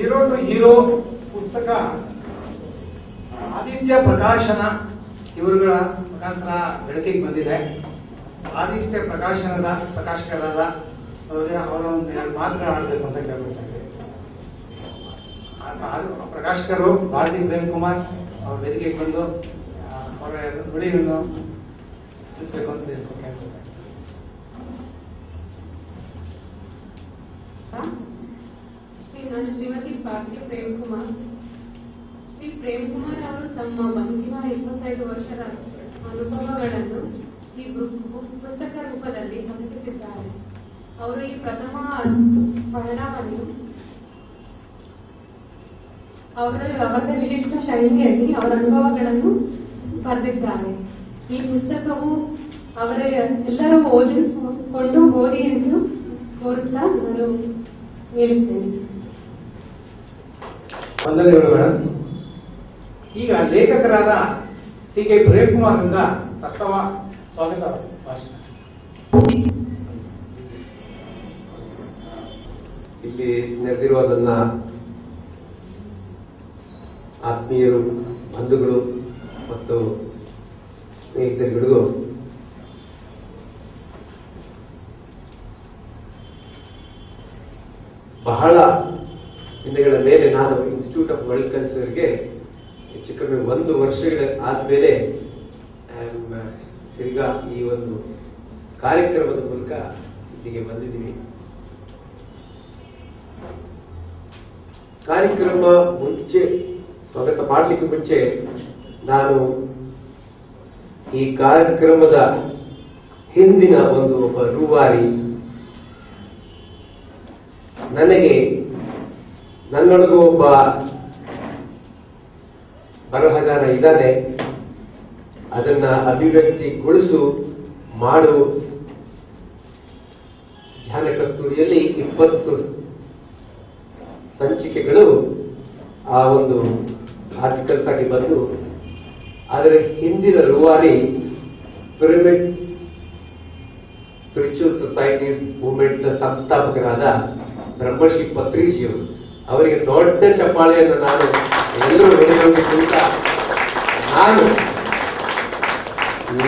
Zero to hero ಪುಸ್ತಕ ಆದಿತ್ಯ ಪ್ರಕಾಶನ ಇವರುಗಳ ಮುಖಾಂತರ ಬೆಳಕಿಗೆ ಬಂದಿದೆ. ಆದಿತ್ಯ ಪ್ರಕಾಶನದ ಪ್ರಕಾಶಕರಾದ ಅವರ ಒಂದು ಎರಡು ಮಾತುಗಳಾಡಬೇಕು ಅಂತ ಕೇಳ್ಕೊಳ್ತಾ ಇದ್ದೇವೆ. ಪ್ರಕಾಶಕರು ಭಾರತಿ ಪ್ರೇಮ್ ಕುಮಾರ್ ಅವ್ರ ವೇದಿಕೆಗೆ ಬಂದು ಅವರ ನುಡಿಯನ್ನು ತಿಳಿಸಬೇಕು ಅಂತ ಕೇಳ್ಕೊಳ್ತಾ ಇದ್ದೇವೆ. ನಾನು ಶ್ರೀಮತಿ ಭಾರತಿ ಪ್ರೇಮ್ ಕುಮಾರ್. ಶ್ರೀ ಪ್ರೇಮ್ ಕುಮಾರ್ ಅವರು ತಮ್ಮ ಬದುಕಿನ 25 ವರ್ಷದ ಅನುಭವಗಳನ್ನು ಈ ಪುಸ್ತಕ ರೂಪದಲ್ಲಿ ಪ್ರಕಟಿಸಿದ್ದಾರೆ. ಅವರು ಈ ಪ್ರಥಮ ಪರಿಣಾಮವನ್ನು ಅವರ ವಿಶಿಷ್ಟ ಶೈಲಿಯಲ್ಲಿ ಅವರ ಅನುಭವಗಳನ್ನು ಬರೆದಿದ್ದಾರೆ. ಈ ಪುಸ್ತಕವು ಅವರ ಎಲ್ಲರೂ ಓದಿಕೊಂಡು ಓದಿ ಎಂದು ಕೋರುತ್ತಾ ನಾನು ಹೇಳುತ್ತೇನೆ. ವಂದನೆಗಳು ಮೇಡಮ್. ಈಗ ಲೇಖಕರಾದ ಟಿ.ಕೆ. ಪ್ರೇಮ್ ಕುಮಾರ್ ಅವರಿಂದ ಪ್ರಸ್ತಾವ ಸ್ವಾಗತ ಭಾಷಣ. ಇಲ್ಲಿ ನೆರೆದಿರುವ ನನ್ನ ಆತ್ಮೀಯರು, ಬಂಧುಗಳು ಮತ್ತು ಸ್ನೇಹಿತರುಗಳಿಗೂ ಬಹಳ ದಿನಗಳ ಮೇಲೆ ನಾನು ಇನ್ಸ್ಟಿಟ್ಯೂಟ್ ಆಫ್ ವರ್ಲ್ಡ್ ಕಲ್ಚರ್ಗೆ ಹೆಚ್ಚು ಕಡಿಮೆ 1 ವರ್ಷಗಳ ಆದ್ಮೇಲೆ ತಿರ್ಗಾ ಈ ಒಂದು ಕಾರ್ಯಕ್ರಮದ ಮೂಲಕ ಇಲ್ಲಿಗೆ ಬಂದಿದ್ದೀನಿ. ಕಾರ್ಯಕ್ರಮ ಮುಂಚೆ ಸ್ವಾಗತ ಮಾಡಲಿಕ್ಕೆ ಮುಂಚೆ ನಾನು ಈ ಕಾರ್ಯಕ್ರಮದ ಹಿಂದಿನ ಒಬ್ಬ ರೂವಾರಿ ನನಗೆ ನನ್ನೊಳಗೂ ಒಬ್ಬ ಬರಹಗಾರ ಇದ್ದಾನೆ, ಅದನ್ನ ಅಭಿವ್ಯಕ್ತಿಗೊಳಿಸು ಮಾಡು ಧ್ಯಾನ ಕಸ್ತೂರಿಯಲ್ಲಿ 20 ಸಂಚಿಕೆಗಳು ಆ ಒಂದು ಆರ್ಟಿಕಲ್ಸ್ ಆಗಿ ಬಂದು, ಆದರೆ ಹಿಂದಿನ ರೂವಾರಿ ಪಿರಮಿಡ್ ಸ್ಪಿರಿಚುವಲ್ ಸೊಸೈಟೀಸ್ ಮೂವ್ಮೆಂಟ್ ಸಂಸ್ಥಾಪಕರಾದ ಬ್ರಹ್ಮಶ್ರೀ ಪತ್ರಿಜಿಯವರು, ಅವರಿಗೆ ದೊಡ್ಡ ಚಪ್ಪಾಳೆಯನ್ನು ನಾನು ಎಲ್ಲರೂ ಹೇಳಿಕೊಳ್ಳುವುದಕ್ಕಿಂತ ನಾನು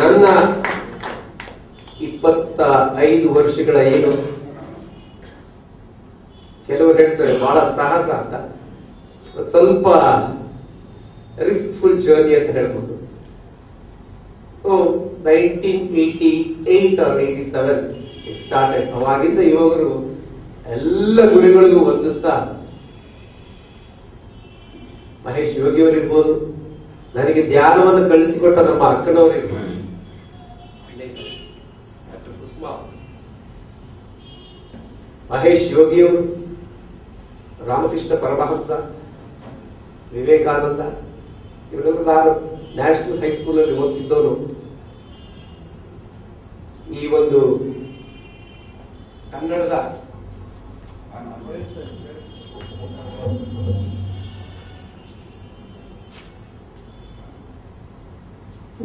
ನನ್ನ 25 ವರ್ಷಗಳ ಏನು ಕೆಲವರು ಹೇಳ್ತಾರೆ ಬಹಳ ಸಾಹಸ ಅಂತ, ಸ್ವಲ್ಪ ರಿಸ್ಕ್ಫುಲ್ ಜರ್ನಿ ಅಂತ ಹೇಳ್ಬೋದು. 1988 or 87 ಇಟ್ ಸ್ಟಾರ್ಟೆಡ್. ಅವಾಗಿಂದ ಇವರು ಎಲ್ಲ ಗುರುಗಳಿಗೂ ವಂದಿಸ್ತಾ, ಮಹೇಶ್ ಯೋಗಿಯವರಿರ್ಬೋದು, ನನಗೆ ಧ್ಯಾನವನ್ನು ಕಳಿಸಿಕೊಟ್ಟ ನಮ್ಮ ಅಕ್ಕನವರಿರ್ಬೋದು, ಮಹೇಶ್ ಯೋಗಿಯವರು, ರಾಮಕೃಷ್ಣ ಪರಮಹಂಸ, ವಿವೇಕಾನಂದ, ಇವರೆಲ್ಲರೂ ನಾನು ನ್ಯಾಷನಲ್ ಹೈಸ್ಕೂಲಲ್ಲಿ ಓದ್ತಿದ್ದವನು. ಈ ಒಂದು ಕನ್ನಡದ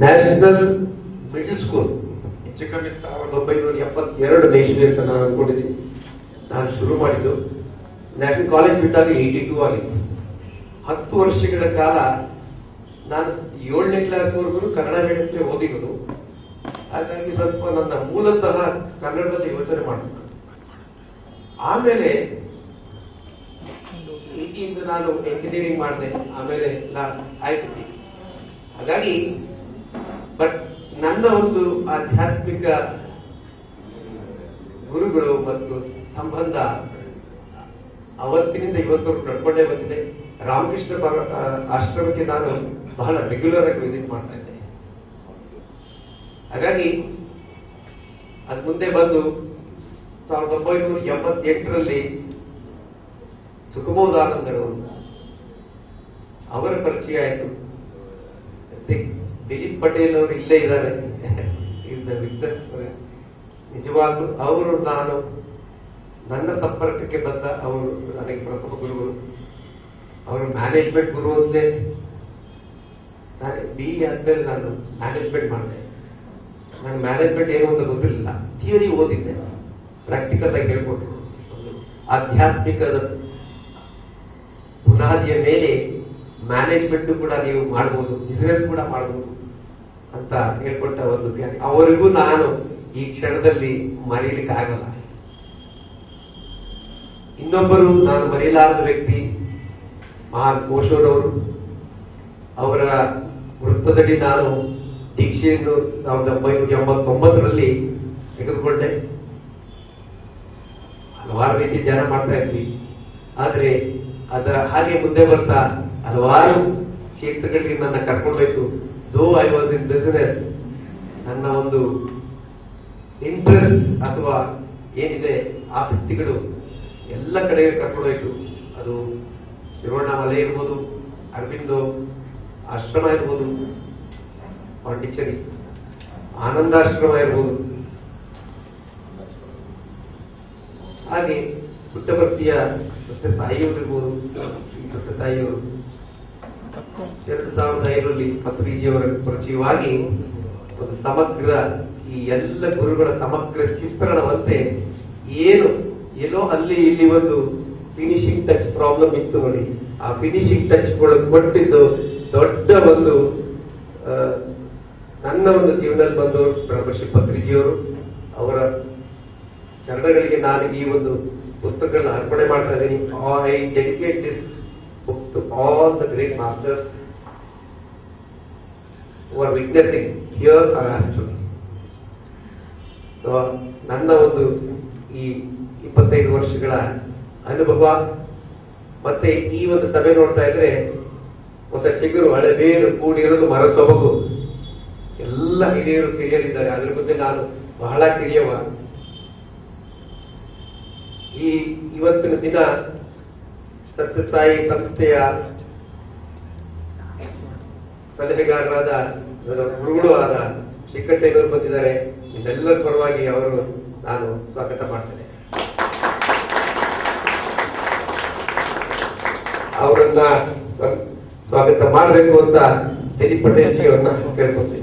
ನ್ಯಾಷನಲ್ ಮಿಡಲ್ ಸ್ಕೂಲ್ ಹೆಚ್ಚು ಕಮ್ಮಿ 1972 ನೇಷನಲ್ ಅಂತ ನಾನು ಅನ್ಕೊಂಡಿದ್ದೀನಿ. ನಾನು ಶುರು ಮಾಡಿದ್ದು ನ್ಯಾಷನಲ್ ಕಾಲೇಜ್ ಬಿಟ್ಟಾಗ 82 ಆಗಿತ್ತು. 10 ವರ್ಷಗಳ ಕಾಲ ನಾನು 7ನೇ ಕ್ಲಾಸ್ವರೆಗೂ ಕನ್ನಡ ಮೀಡಿಯಂಗೆ ಓದಿರೋದು. ಹಾಗಾಗಿ ಸ್ವಲ್ಪ ನನ್ನ ಮೂಲತಃ ಕನ್ನಡದಲ್ಲಿ ಯೋಚನೆ ಮಾಡಿದೆ. ಆಮೇಲೆ 80 ನಾನು ಎಂಜಿನಿಯರಿಂಗ್ ಮಾಡಿದೆ, ಆಮೇಲೆ ಆಯ್ತು. ಹಾಗಾಗಿ ಬಟ್ ನನ್ನ ಒಂದು ಆಧ್ಯಾತ್ಮಿಕ ಗುರುಗಳು ಮತ್ತು ಸಂಬಂಧ ಅವತ್ತಿನಿಂದ ಇವತ್ತವರೆಗೂ ನಡ್ಕೊಂಡೇ ಬಂದಿದೆ. ರಾಮಕೃಷ್ಣ ಆಶ್ರಮಕ್ಕೆ ನಾನು ಬಹಳ ರೆಗ್ಯುಲರ್ ಆಗಿ ವಿಸಿಟ್ ಮಾಡ್ತಾ ಇದ್ದೆ. ಹಾಗಾಗಿ ಅದು ಮುಂದೆ ಬಂದು 1988ರಲ್ಲಿ ಸುಖಬೋಧಾನಂದರು ಅವರ ಪರಿಚಯ ಆಯಿತು. ದಿಲೀಪ್ ಪಟೇಲ್ ಅವರು ಇಲ್ಲೇ ಇದ್ದಾರೆ, ನಿಜವಾಗ್ಲೂ ಅವರು ನನ್ನ ಸಂಪರ್ಕಕ್ಕೆ ಬಂದ ಅವರು ನನಗೆ ಪ್ರಥಮ ಗುರುಗಳು. ಅವರು ಮ್ಯಾನೇಜ್ಮೆಂಟ್ ಗುರು ಅಂತೆ. ನಾನು BE ಆದ್ಮೇಲೆ ನಾನು ಮ್ಯಾನೇಜ್ಮೆಂಟ್ ಮಾಡಿದೆ. ನಾನು ಮ್ಯಾನೇಜ್ಮೆಂಟ್ ಏನು ಅಂತ ಗೊತ್ತಿರಲಿಲ್ಲ, ಥಿಯರಿ ಓದಿದ್ದೆ, ಪ್ರಾಕ್ಟಿಕಲ್ ಆಗಿ ಹೇಳ್ಕೊಟ್ರು. ಒಂದು ಆಧ್ಯಾತ್ಮಿಕದ ತಳಹದಿಯ ಮೇಲೆ ಮ್ಯಾನೇಜ್ಮೆಂಟ್ ಕೂಡ ನೀವು ಮಾಡಬಹುದು, ಬಿಸಿನೆಸ್ ಕೂಡ ಮಾಡಬಹುದು ಅಂತ ಹೇಳ್ಕೊಟ್ಟ ಒಂದು ಅವರಿಗೂ ನಾನು ಈ ಕ್ಷಣದಲ್ಲಿ ಮರೆಯಲಿಕ್ಕೆ ಆಗಲ್ಲ. ಇನ್ನೊಬ್ಬರು ನಾನು ಮರೆಯಲಾರದ ವ್ಯಕ್ತಿ ಮಹಾನ್ ಕೋಶೋರವರು. ಅವರ ವೃತ್ತದಡಿ ನಾನು ದೀಕ್ಷೆಯನ್ನು 1989ರಲ್ಲಿ ತೆಗೆದುಕೊಂಡೆ. ಹಲವಾರು ರೀತಿ ಧ್ಯಾನ ಮಾಡ್ತಾ ಇದ್ವಿ. ಆದರೆ ಅದರ ಹಾಗೆ ಮುಂದೆ ಬರ್ತಾ ಹಲವಾರು ಕ್ಷೇತ್ರಗಳಿಗೆ ನನ್ನ ಕರ್ಕೊಂಡೋಯ್ತು. Though I was in business, ನನ್ನ ಒಂದು ಇಂಟ್ರೆಸ್ಟ್ ಅಥವಾ ಏನಿದೆ ಆಸಕ್ತಿಗಳು ಎಲ್ಲ ಕಡೆಗೆ ಕರ್ಕೊಂಡೋಯ್ತು. ಅದು ತಿರುವಣ್ಣಾಮಲೈ ಇರ್ಬೋದು, ಅರವಿಂದೋ ಆಶ್ರಮ ಇರ್ಬೋದು, ಪಾಂಡಿಚೇರಿ ಆನಂದಾಶ್ರಮ ಇರ್ಬೋದು, ಹಾಗೆ ಪುಟ್ಟಪರ್ತಿಯ ಸತ್ಯಸಾಯಿಯವರು ಇರ್ಬೋದು. ಸತ್ಯಸಾಯಿಯವರು 2005ರಲ್ಲಿ ಪತ್ರಿಜಿಯವರ ಪರಿಚಯವಾಗಿ ಒಂದು ಸಮಗ್ರ ಈ ಎಲ್ಲ ಗುರುಗಳ ಸಮಗ್ರ ಚಿತ್ರಣವಂತೆ ಏನು ಎಲ್ಲೋ ಅಲ್ಲಿ ಇಲ್ಲಿ ಒಂದು ಫಿನಿಶಿಂಗ್ ಟಚ್ ಪ್ರಾಬ್ಲಮ್ ಇತ್ತು ನೋಡಿ. ಆ ಫಿನಿಶಿಂಗ್ ಟಚ್ ಕೊಟ್ಟಿದ್ದು ದೊಡ್ಡ ಒಂದು ನನ್ನ ಒಂದು ಜೀವನದಲ್ಲಿ ಬಂದವರು ಬ್ರಹ್ಮಶ್ರೀ ಪತ್ರಿಜಿಯವರು. ಅವರ ಚರಣಗಳಿಗೆ ನಾನು ಈ ಒಂದು ಪುಸ್ತಕಗಳನ್ನ ಅರ್ಪಣೆ ಮಾಡ್ತಾ ಇದ್ದೀನಿ. I dedicate this book to all the great masters who are witnessing here R Astro. So ನನ್ನ ಒಂದು ಈ 25 ವರ್ಷಗಳ ಅನುಭವ ಮತ್ತೆ ಈ ಒಂದು ಸಭೆ ನೋಡ್ತಾ ಇದ್ರೆ ಹೊಸ ಚಿಗುರು, ಹಳೆ ಬೇರು ಕೂಡಿರೋದು ಮರ ಸೊಬಗು. ಎಲ್ಲ ಹಿರಿಯರು ಕಿರಿಯರಿದ್ದಾರೆ. ಅದ್ರ ಬಗ್ಗೆ ನಾನು ಬಹಳ ಕಿರಿಯವ. ಇವತ್ತಿನ ದಿನ ಸತ್ಯಸಾಯಿ ಸಂಸ್ಥೆಯ ಸಲಹೆಗಾರರಾದ ಗುರುಗಳು ಆದ ಶ್ರೀಕಂಠಯ್ಯನವರು ಬಂದಿದ್ದಾರೆ. ಇದೆಲ್ಲರ ಪರವಾಗಿ ಅವರು ನಾನು ಸ್ವಾಗತ ಮಾಡ್ತೇನೆ. ಅವರನ್ನ ಸ್ವಾಗತ ಮಾಡಬೇಕು ಅಂತ ದಿಲೀಪ್ ಪಟೇಲ್ ಜಿ ಅವ್ರನ್ನ ಕೇಳ್ಕೊತೀನಿ.